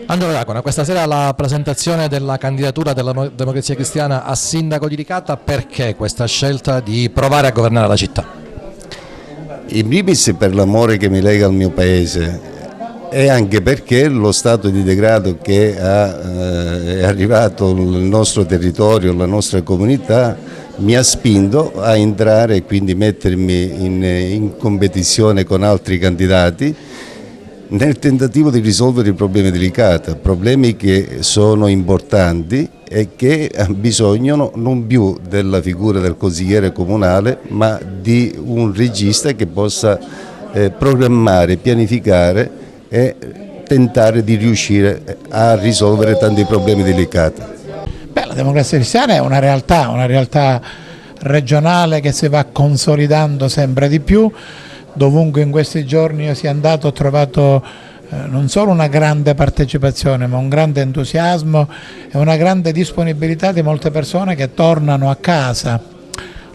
Angelo Iacona, questa sera la presentazione della candidatura della Democrazia Cristiana a sindaco di Licata, perché questa scelta di provare a governare la città? In primis per l'amore che mi lega al mio paese e anche perché lo stato di degrado che è arrivato nel nostro territorio, la nostra comunità, mi ha spinto a entrare e quindi mettermi in competizione con altri candidati nel tentativo di risolvere i problemi di Licata, problemi che sono importanti e che bisogno non più della figura del consigliere comunale, ma di un regista che possa programmare, pianificare e tentare di riuscire a risolvere tanti problemi di Licata. La Democrazia Cristiana è una realtà regionale che si va consolidando sempre di più. Dovunque in questi giorni io sia andato ho trovato non solo una grande partecipazione, ma un grande entusiasmo e una grande disponibilità di molte persone che tornano a casa.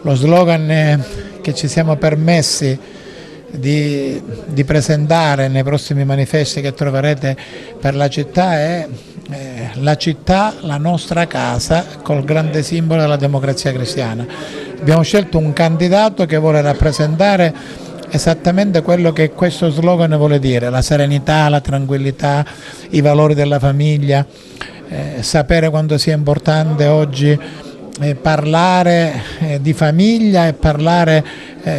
Lo slogan che ci siamo permessi di presentare nei prossimi manifesti che troverete per la città è la città, la nostra casa, col grande simbolo della Democrazia Cristiana. Abbiamo scelto un candidato che vuole rappresentare esattamente quello che questo slogan vuole dire: la serenità, la tranquillità, i valori della famiglia, sapere quanto sia importante oggi parlare di famiglia e parlare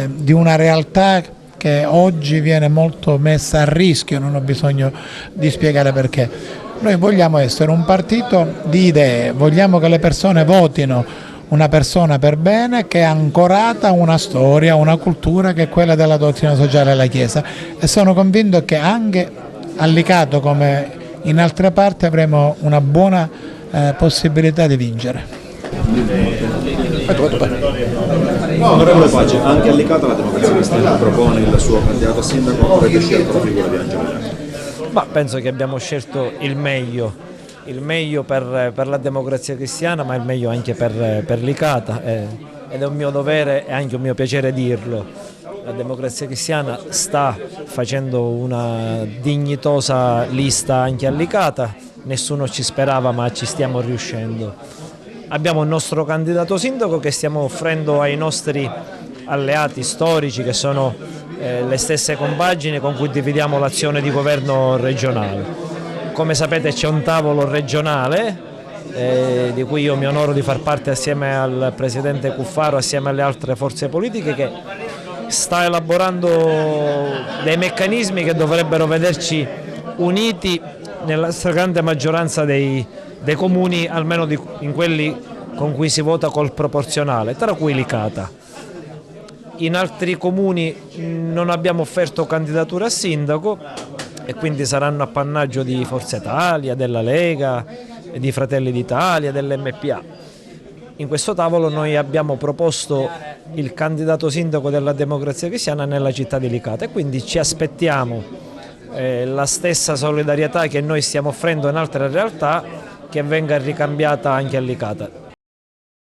di una realtà che oggi viene molto messa a rischio, non ho bisogno di spiegare perché. Noi vogliamo essere un partito di idee, vogliamo che le persone votino una persona per bene che è ancorata a una storia, una cultura che è quella della dottrina sociale della Chiesa, e sono convinto che anche a Licata come in altre parti avremo una buona possibilità di vincere. Onorevole Pace, anche a Licata la Democrazia Cristiana propone il suo candidato a sindaco, o avete scelto la figura di Angelo Iacona? Ma penso che abbiamo scelto il meglio per la Democrazia Cristiana, ma il meglio anche per Licata, ed è un mio dovere e anche un mio piacere dirlo. La Democrazia Cristiana sta facendo una dignitosa lista anche a Licata, nessuno ci sperava ma ci stiamo riuscendo. Abbiamo il nostro candidato sindaco che stiamo offrendo ai nostri alleati storici, che sono le stesse compagini con cui dividiamo l'azione di governo regionale. Come sapete c'è un tavolo regionale di cui io mi onoro di far parte assieme al Presidente Cuffaro, assieme alle altre forze politiche, che sta elaborando dei meccanismi che dovrebbero vederci uniti nella stragrande maggioranza dei comuni, almeno in quelli con cui si vota col proporzionale, tra cui Licata. In altri comuni non abbiamo offerto candidatura a sindaco e quindi saranno appannaggio di Forza Italia, della Lega, di Fratelli d'Italia, dell'MPA. In questo tavolo noi abbiamo proposto il candidato sindaco della Democrazia Cristiana nella città di Licata e quindi ci aspettiamo la stessa solidarietà che noi stiamo offrendo in altre realtà che venga ricambiata anche a Licata.